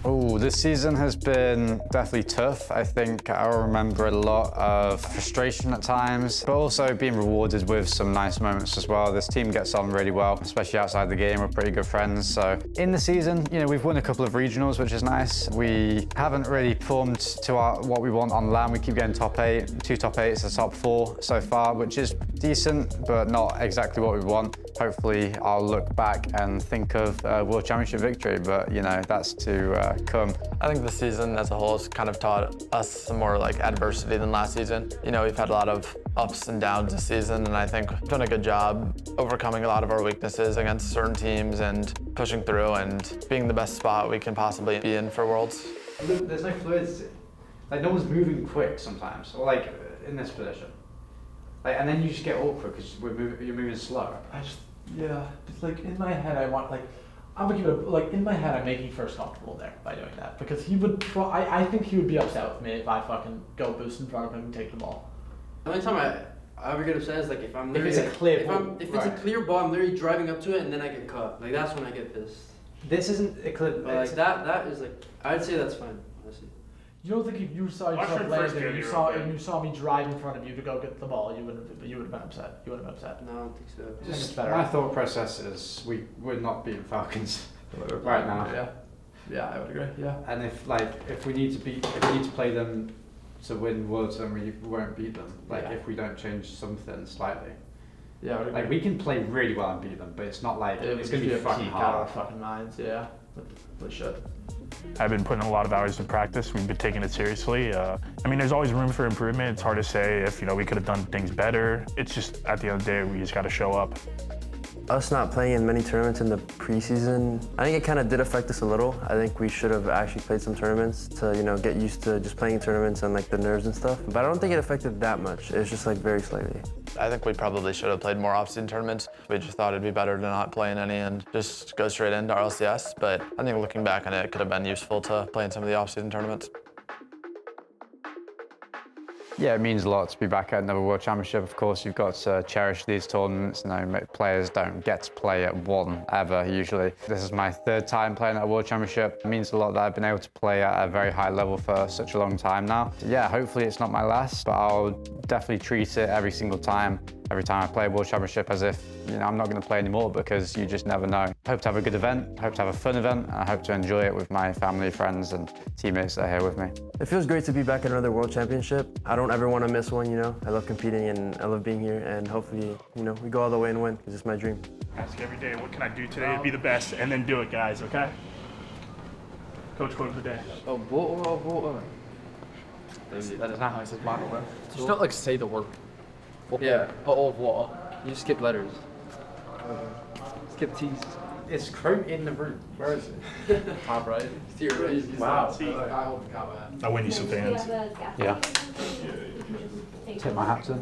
Oh, this season has been definitely tough. I think I'll remember a lot of frustration at times, but also being rewarded with some nice moments as well. This team gets on really well, especially outside the game. We're pretty good friends. So in the season, you know, we've won a couple of regionals, which is nice. We haven't really performed to what we want on LAN. We keep getting top 8, 2 top 8s to top 4 so far, which is decent, but not exactly what we want. Hopefully, I'll look back and think of a World Championship victory, but you know, that's to come. I think the season as a whole has kind of taught us some more like adversity than last season. You know, we've had a lot of ups and downs this season, and I think we've done a good job overcoming a lot of our weaknesses against certain teams and pushing through and being the best spot we can possibly be in for Worlds. There's no fluidity. Like, no one's moving quick sometimes, or like in this position. Like, and then you just get awkward because you're moving slow. Yeah, it's like in my head, I'm gonna give it like in my head, I'm making First comfortable there by doing that because he would. I think he would be upset with me if I fucking go boost in front of him and take the ball. The only time I ever get upset is like if I'm it's a clear ball. If it's a clear ball, I'm literally driving up to it and then I get caught. Like that's when I get pissed. This isn't a clear. But like that is like I'd say that's fine, honestly. You don't think if you saw yourself landing and you saw me drive in front of you to go get the ball, you would have been upset. You wouldn't have been upset. No, I don't think so. Just my thought process is we're not beating Falcons right now. Yeah, I would agree. Yeah. And if we need to play them to win Worlds, then we won't beat them. Like if we don't change something slightly. Yeah, like we can play really well and beat them, but it's not like it's gonna be fucking hard. Out of our fucking minds. Yeah, we should. I've been putting a lot of hours in practice. We've been taking it seriously. I mean, there's always room for improvement. It's hard to say if, you know, we could have done things better. It's just, at the end of the day, we just got to show up. Us not playing in many tournaments in the preseason, I think it kind of did affect us a little. I think we should have actually played some tournaments to, you know, get used to just playing in tournaments and like the nerves and stuff. But I don't think it affected that much. It was just like very slightly. I think we probably should have played more off-season tournaments. We just thought it'd be better to not play in any and just go straight into RLCS. But I think looking back on it, it could have been useful to play in some of the off-season tournaments. Yeah, it means a lot to be back at another World Championship. Of course, you've got to cherish these tournaments. You know, players don't get to play at one ever, usually. This is my 3rd time playing at a World Championship. It means a lot that I've been able to play at a very high level for such a long time now. Yeah, hopefully it's not my last, but I'll definitely treat it every single time. Every time I play a World Championship as if, you know, I'm not going to play anymore because you just never know. I hope to have a good event, I hope to have a fun event, and I hope to enjoy it with my family, friends, and teammates that are here with me. It feels great to be back at another World Championship. I don't ever want to miss one, you know. I love competing and I love being here, and hopefully, you know, we go all the way and win because it's my dream. Ask every day, what can I do today to be the best, and then do it, guys, okay? Coach quote of the day. Oh, water. That is not how I said bottle, bro. Just don't like say the word. Yeah. Bottle of water. You just skip letters. Skip T's. It's Chrome in the room. Where is it? Top right. Wow. I hold the comment. I win you some fans. Yeah. Take my hat to.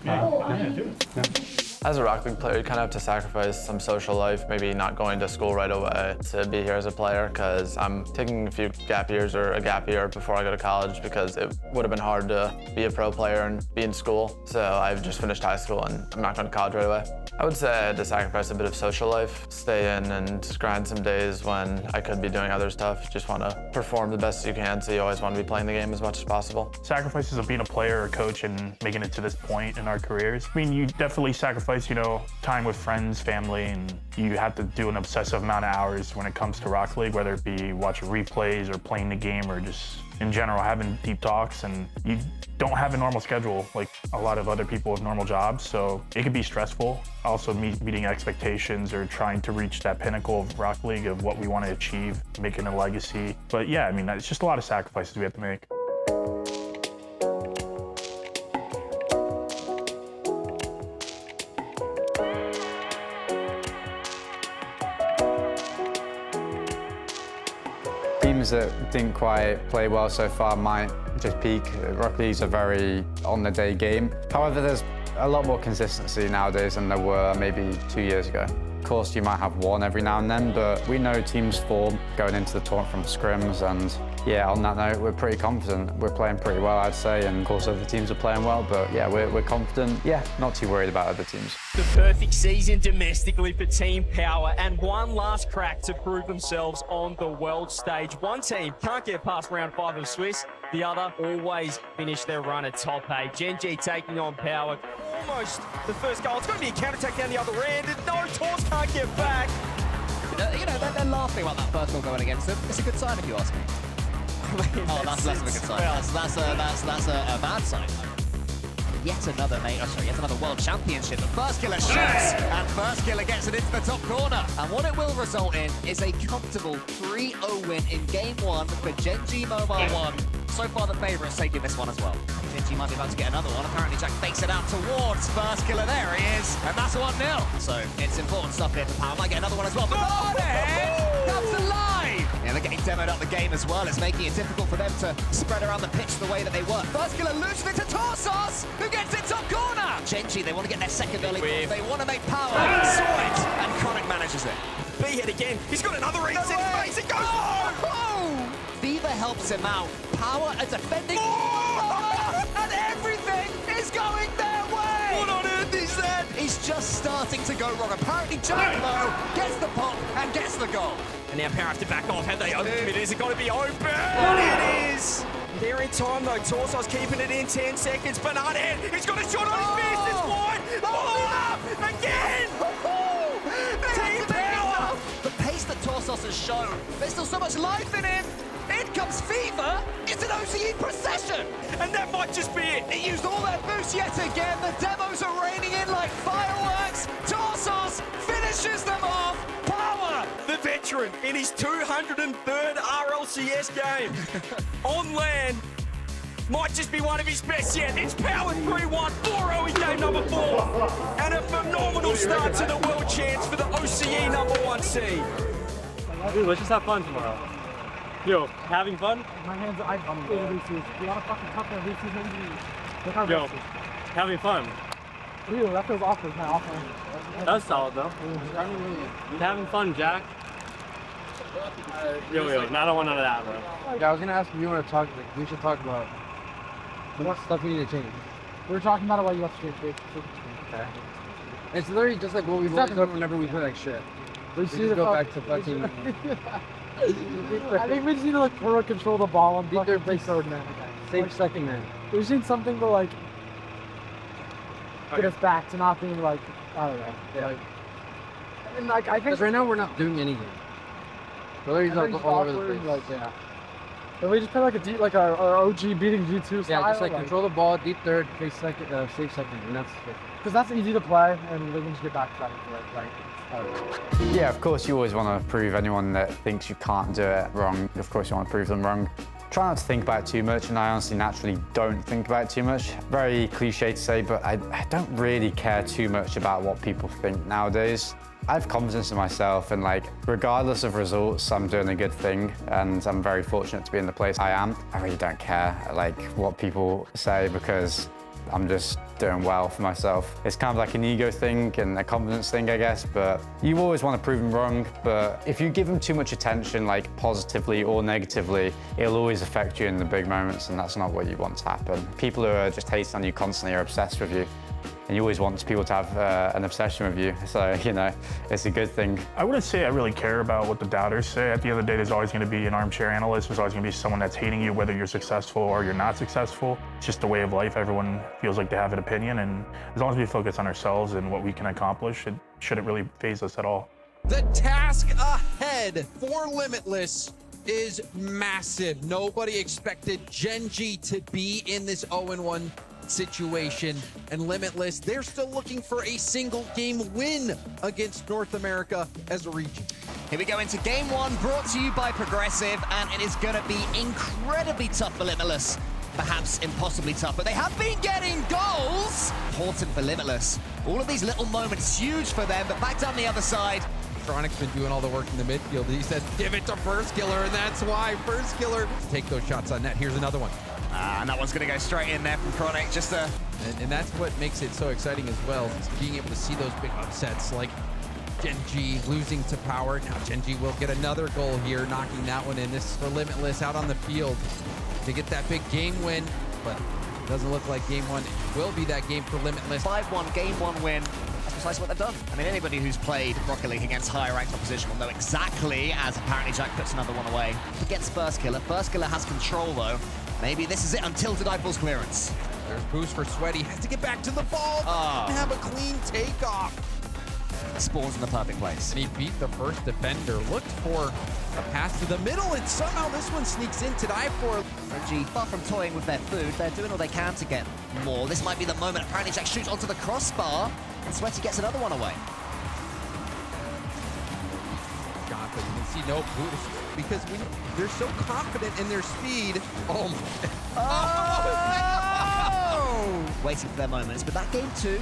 Yeah, do it. As a Rocket League player, you kind of have to sacrifice some social life, maybe not going to school right away to be here as a player, because I'm taking a few gap years or a gap year before I go to college because it would have been hard to be a pro player and be in school. So I've just finished high school and I'm not going to college right away. I would say I had to sacrifice a bit of social life, stay in and grind some days when I could be doing other stuff. You just want to perform the best you can, so you always want to be playing the game as much as possible. Sacrifices of being a player or coach and making it to this point in our careers. I mean, you definitely sacrifice, you know, time with friends, family, and you have to do an obsessive amount of hours when it comes to Rocket League, whether it be watching replays or playing the game or just in general having deep talks. And you don't have a normal schedule like a lot of other people with normal jobs, so it can be stressful. Also meeting expectations or trying to reach that pinnacle of Rocket League of what we want to achieve, making a legacy. But yeah, I mean, it's just a lot of sacrifices we have to make. Teams that didn't quite play well so far might just peak. Rocket League's a very on-the-day game. However, there's a lot more consistency nowadays than there were maybe 2 years ago. Of course, you might have one every now and then, but we know teams form going into the tournament from scrims, and yeah, on that note, we're pretty confident. We're playing pretty well, I'd say, and of course other teams are playing well, but yeah, we're confident. Yeah, not too worried about other teams. The perfect season domestically for Team Power, and one last crack to prove themselves on the world stage. One team can't get past round 5 of Swiss, the other always finish their run at top 8. Gen.G taking on Power. Almost the first goal. It's going to be a counter-attack down the other end. No, Tors can't get back. You know, they're laughing about that first goal going against them. It's a good sign if you ask me. Oh, that's less of a good sign. Well, That's a bad sign. Yet another world championship. The Firstkiller shoots, and Firstkiller gets it into the top corner. And what it will result in is a comfortable 3-0 win in game 1 for Gen.G Mobil 1. So far, the favourites taking this one as well. Gen.G might be about to get another one. ApparentlyJack fakes it out towards Firstkiller. There he is, and that's 1-0. So it's important stuff here for Power. Might get another one as well. But comes alive! Yeah, they're getting demoed up the game as well. It's making it difficult for them to spread around the pitch the way that they work. Firstkiller loses it to Torsos, who gets it top corner. Gen.G, they want to get their second early goal. They want to make Power. Saw it, and Chronic manages it. B-hit again. He's got another reach in face. It goes. Oh! Fever helps him out. Power are defending. And everything is going their way. What on earth is that? He's just starting to go wrong. ApparentlyJack, though, gets the pop and gets the goal. And now Power have to back off. Have they opened it? Is it got to be open? It is. They're in time, though. Torsos keeping it in 10 seconds. Banana, he's got a shot on his fist. It's wide. Oh, up again. Team Power. The pace that Torsos has shown, there's still so much life in him. In comes Fever. It's an OCE procession. And that might just be it. He used all their boost yet again. The demos are raining in like fireworks. Torsos finishes them off. Power. The veteran in his 203rd RLCS game. On land. Might just be one of his best yet. It's Power 3-1, 4-0 in game number 4. And a phenomenal start to the world champs for the OCE #1 seed. Dude, let's just have fun tomorrow. Yo, having fun? My hands, I'm VCs. You want to fucking cut their VCs maybe? Look how Yo, having fun. Ew, that feels awkward, my offhand. That's solid though. Having fun, Jack. Yo, I don't want none of that, bro. Yeah, I was gonna ask if you want to talk. Like, we should talk about what stuff we need to change. We were talking about it while you left the street. Okay. It's literally just like what we've always done whenever we play like shit. We just go back to fucking. I think we just need to like control the ball and fucking play third man. Save second man. We just need something to like get us back to not being like, I don't know. Yeah. And like I think Because right now we're not doing anything. We're literally all over the place. Like, yeah. Can we just play like a deep, like our OG beating G2 style? Yeah, just like control the ball, deep third, play second, save second, and that's it. Because that's easy to play, and we can just get back to that. Right. Yeah, of course you always want to prove anyone that thinks you can't do it wrong. Of course you want to prove them wrong. Try not to think about it too much, and I honestly naturally don't think about it too much. Very cliche to say, but I don't really care too much about what people think nowadays. I have confidence in myself, and like, regardless of results, I'm doing a good thing, and I'm very fortunate to be in the place I am. I really don't care like what people say, because I'm just doing well for myself. It's kind of like an ego thing and a confidence thing, I guess, but you always want to prove them wrong, but if you give them too much attention, like positively or negatively, it'll always affect you in the big moments, and that's not what you want to happen. People who are just hating on you constantly are obsessed with you, and you always want people to have an obsession with you, so, you know, it's a good thing. I wouldn't say I really care about what the doubters say. At the end of the day, there's always going to be an armchair analyst. There's always going to be someone that's hating you, whether you're successful or you're not successful. It's just the way of life. Everyone feels like they have an opinion, and as long as we focus on ourselves and what we can accomplish, it shouldn't really faze us at all. The task ahead for Limitless is massive. Nobody expected Gen.G to be in this 0-1 situation, and Limitless, they're still looking for a single game win against North America as a region. Here we go into game 1, brought to you by Progressive, and it is going to be incredibly tough for Limitless. Perhaps impossibly tough, but they have been getting goals. Important for Limitless. All of these little moments, huge for them, but back down the other side. Chronic's been doing all the work in the midfield. He says, give it to Firstkiller, and that's why Firstkiller take those shots on net. Here's another one. And that one's going to go straight in there from Chronic. And that's what makes it so exciting as well, is being able to see those big upsets. Like, Gen.G losing to Power. Now Gen.G will get another goal here, knocking that one in. This is for Limitless out on the field to get that big game win, but it doesn't look like game one will be that game for Limitless. 5-1 game one win. That's precisely what they've done. I mean, anybody who's played Rocket League against higher ranked opposition will know exactly as ApparentlyJack puts another one away. Against Firstkiller. Firstkiller has control though. Maybe this is it until Tilted Eyeballs clearance. There's boost for Sweaty. Has to get back to the ball. Doesn't have a clean takeoff. Spawns in the perfect place. And he beat the first defender. Looked for a pass to the middle, and somehow this one sneaks in to Gen.G. Gen.G, far from toying with their food, they're doing all they can to get more. This might be the moment. ApparentlyJack shoots onto the crossbar, and Sweaty gets another one away. Shot, but you can see no boost because they're so confident in their speed. Oh my. Oh! Waiting for their moments, but that game too,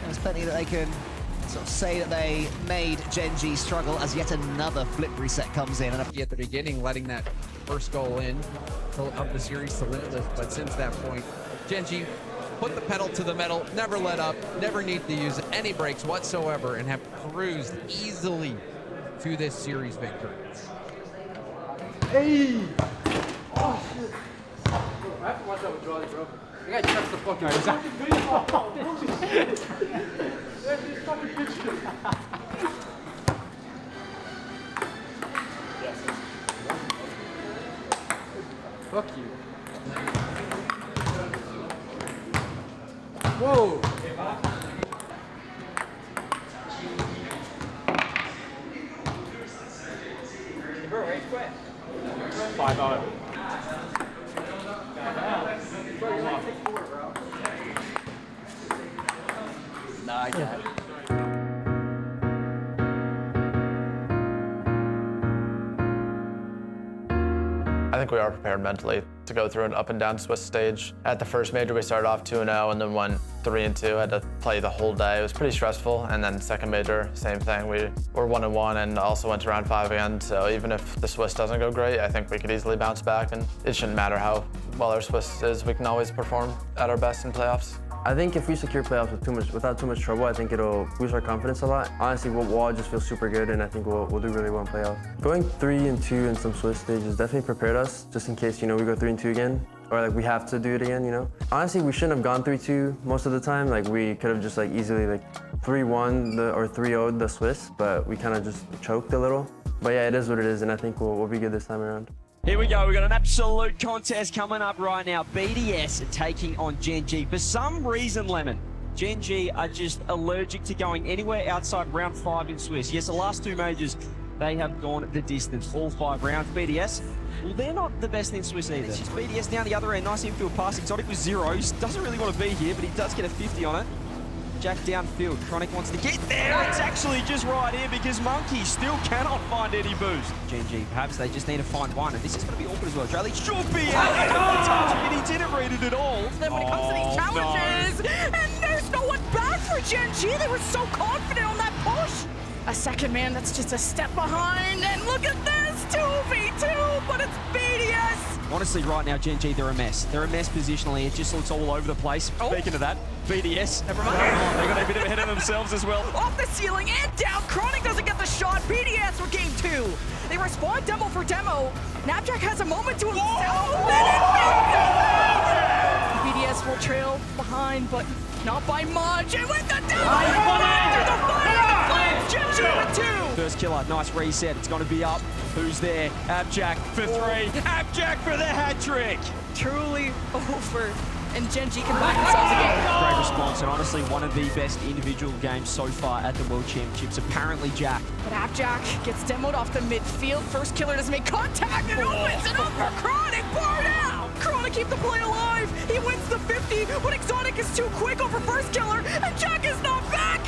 there's plenty that they can sort of say that they made Gen.G struggle as yet another flip reset comes in. And at the beginning, letting that first goal in of the series to Limitless, but since that point, Gen.G put the pedal to the metal, never let up, never need to use any brakes whatsoever, and have cruised easily to this series victory. Hey! Oh shit! I have to watch out with Jolly, bro. I gotta touch the fucking Fuck you. Whoa! Bro, race quit. 5-0. Nah, I get it. I think we are prepared mentally to go through an up and down Swiss stage. At the first major, we started off 2-0 and then went 3-2. Had to play the whole day. It was pretty stressful. And then second major, same thing. We were 1-1 and also went to round 5 again. So even if the Swiss doesn't go great, I think we could easily bounce back. And it shouldn't matter how well our Swiss is. We can always perform at our best in playoffs. I think if we secure playoffs without too much trouble, I think it'll boost our confidence a lot. Honestly, we'll all just feel super good, and I think we'll do really well in playoffs. Going 3-2 in some Swiss stages definitely prepared us, just in case, we go 3-2 again, or like we have to do it again, Honestly, we shouldn't have gone 3-2 most of the time. Like we could have just easily 3-1 or 3-0'd the Swiss, but we kind of just choked a little. But yeah, it is what it is, and I think we'll be good this time around. Here we go, we've got an absolute contest coming up right now. BDS taking on Gen.G. For some reason, Lemon, Gen.G are just allergic to going anywhere outside round 5 in Swiss. Yes, the last 2 majors, they have gone the distance, all 5 rounds. BDS, well, they're not the best in Swiss either. It's just BDS down the other end, nice infield pass. Exotic with 0s, doesn't really want to be here, but he does get a 50 on it. Jack downfield, Chronic wants to get there. It's actually just right here because Monkey still cannot find any boost. Gen.G, perhaps they just need to find one, and this is going to be awkward as well. Drelly should be out. And he didn't read it at all. Then when it comes to these challenges, and there's no one back for Gen.G. They were so confident on that push. A second man that's just a step behind, and look at this, 2v2, but it's BDS. Honestly, right now, Gen.G, they're a mess. They're a mess positionally. It just looks all over the place. Speaking of that, BDS, they got a bit of ahead of themselves as well. Off the ceiling and down. Chronic doesn't get the shot. BDS for game 2. They respond demo for demo. Napjack has a moment to himself. BDS will trail behind, but not by much. And with the demo, through the fire, the flames, Gen.G with 2. Firstkiller, nice reset. It's going to be up. Who's there? ApparentlyJack for 3. ApparentlyJack for the hat trick. Truly over. And Gen.G can back themselves again. Great response, and honestly, one of the best individual games so far at the World Championships. ApparentlyJack. But ApparentlyJack gets demoed off the midfield. Firstkiller doesn't make contact and opens it up for Chronic. Bar down. Chronic keep the play alive. He wins the 50, but Exotic is too quick over Firstkiller, and Jack is not back.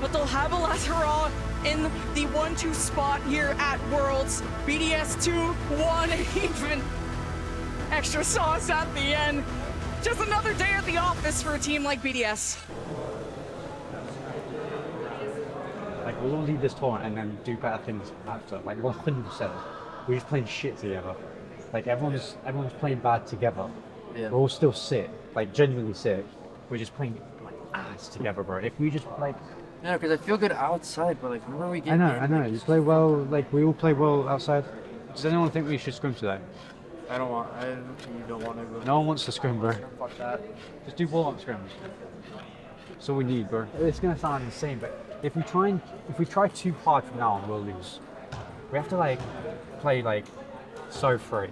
But they'll have a Lateral in the 1-2 spot here at Worlds. BDS 2-1, even extra sauce at the end. Just another day at the office for a team like BDS. We'll all leave this tournament and then do better things after. 100%. We're just playing shit together. Everyone's playing bad together. Yeah. We're all still sick. Genuinely sick. We're just playing ass together, bro. If we just Yeah, because I feel good outside, but like, whenever we get I know. You play well. Like we all play well outside. Does anyone think we should scrim today? I don't want. You don't want to. Bro. No one wants to scrim, bro. Fuck that. Just do warm-up scrims. That's all we need, bro. It's gonna sound insane, but if we try too hard from now on, we'll lose. We have to like play like so free.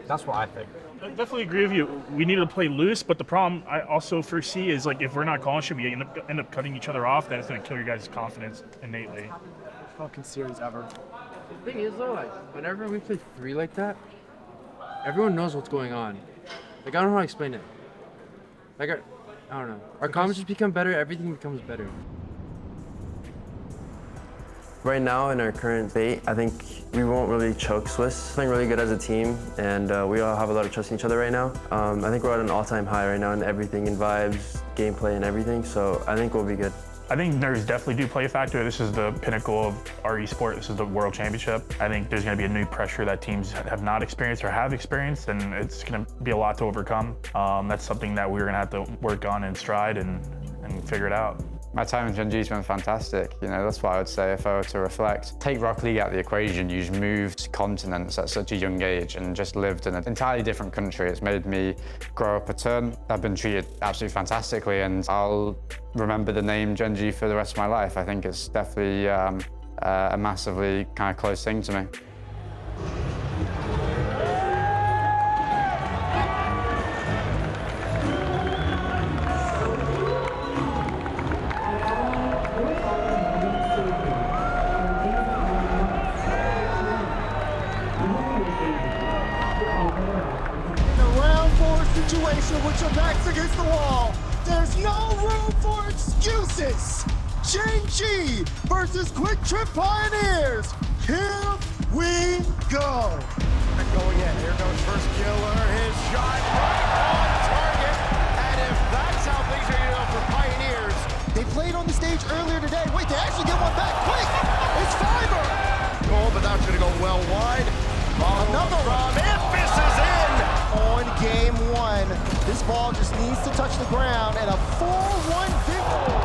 That's what I think. I definitely agree with you. We need to play loose, but the problem I also foresee is like if we're not calling shit, we end up cutting each other off. That is going to kill your guys' confidence innately. Fucking series ever. The thing is though, like whenever we play 3 like that, everyone knows what's going on. Like I don't know how to explain it. Like I don't know. Our combos just become better. Everything becomes better. Right now, in our current state, I think we won't really choke Swiss. We're playing really good as a team, and we all have a lot of trust in each other right now. I think we're at an all-time high right now in everything, in vibes, gameplay, and everything, so I think we'll be good. I think nerds definitely do play a factor. This is the pinnacle of our esport. This is the World Championship. I think there's going to be a new pressure that teams have not experienced or have experienced, and it's going to be a lot to overcome. That's something that we're going to have to work on in stride and figure it out. My time in Gen.G has been fantastic. You know, that's what I would say if I were to reflect. Take Rocket League out of the equation. You just moved continents at such a young age and just lived in an entirely different country. It's made me grow up a ton. I've been treated absolutely fantastically, and I'll remember the name Gen.G for the rest of my life. I think it's definitely a massively kind of close thing to me. With your backs against the wall, there's no room for excuses. Gen.G versus Quick Trip Pioneers. Here we go. Going in. Here goes Firstkiller. His shot right on target. And if that's how things are going to go for Pioneers, they played on the stage earlier today. Wait, they actually get one back. Quick! It's Fiber. Goal, but that's going to go well wide. Another one. Memphis is in on game 1. This ball just needs to touch the ground and a 4-1 victory.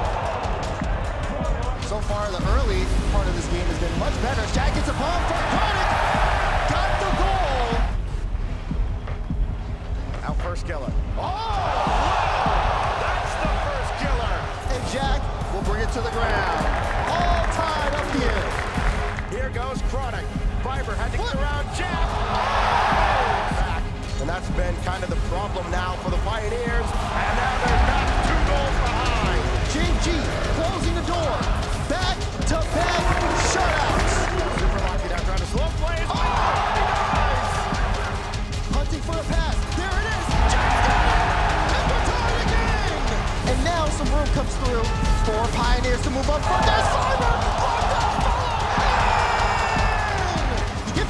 So far, the early part of this game has been much better. Jack gets a bomb for Chronic. Got the goal. Out Firstkiller. Oh! That's the Firstkiller. And Jack will bring it to the ground. All tied up here. Here goes Chronic. Fiber had to get around Jack. Back. And that's been kind of the problem now for the Pioneers. And now they're back 2 goals behind. Gen.G closing the door. Back-to-back shutouts. Super lucky now trying to slow plays. Oh, nice! Hunting for a pass. There it is. Jack's got it. And we're tied again. And now some room comes through for Pioneers to move up front. There's Fiber.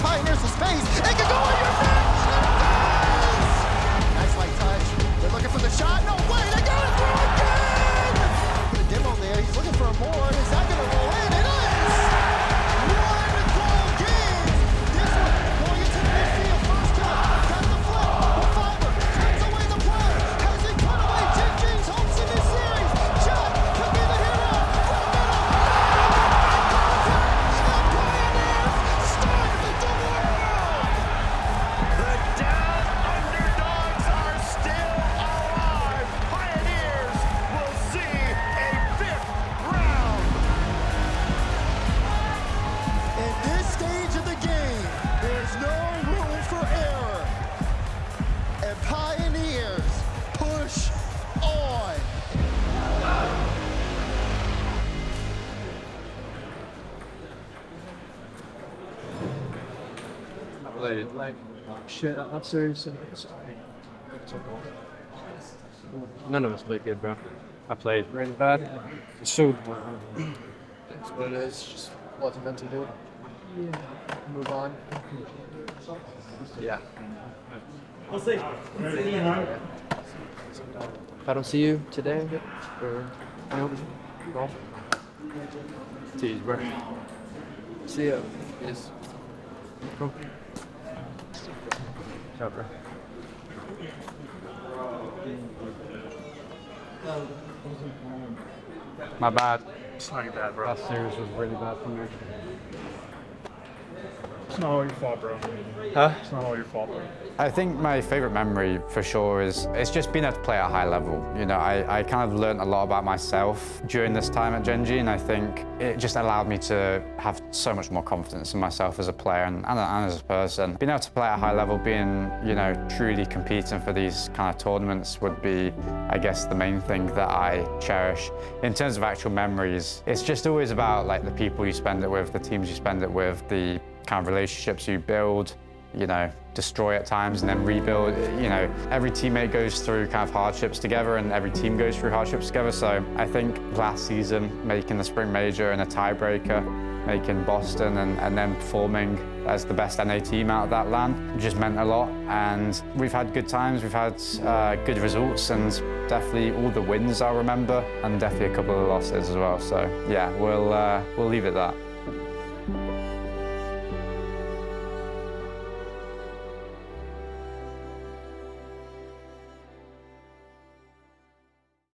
Pioneers some space. It can go on your net. Nice light touch. They're looking for the shot. No way. They got it through again. The demo there. He's looking for more. Is that going to roll in? It is. 1 goal game. This one going into the midfield. Firstkiller got the flip. The Fiber cuts away the play. Has it cut away Gen.G's hopes in this series. Jack could be the hero from the middle. Like, shit, I'm serious. None of us played good, bro. I played really bad. So, that's what it is. Just wasn't meant to do. Yeah. Move on. Yeah. We'll see. If I don't see you today, or golf. Tease, bro. See ya. Yes. Cool. Ciao, bro. My bad. It's not your bad, bro. Last series was really bad for me. It's not all your fault, bro. Huh? It's not all your fault, bro. I think my favorite memory for sure is it's just being able to play at a high level. You know, I kind of learned a lot about myself during this time at Gen.G, and I think it just allowed me to have so much more confidence in myself as a player and as a person. Being able to play at a high level, being, you know, truly competing for these kind of tournaments would be, I guess, the main thing that I cherish. In terms of actual memories, it's just always about like the people you spend it with, the teams you spend it with, the kind of relationships you build, you know, destroy at times and then rebuild. You know, every teammate goes through kind of hardships together and every team goes through hardships together. So I think last season, making the Spring Major and a tiebreaker, making Boston and then performing as the best NA team out of that LAN just meant a lot. And we've had good times, we've had good results, and definitely all the wins I'll remember, and definitely a couple of the losses as well. So yeah, we'll leave it at that.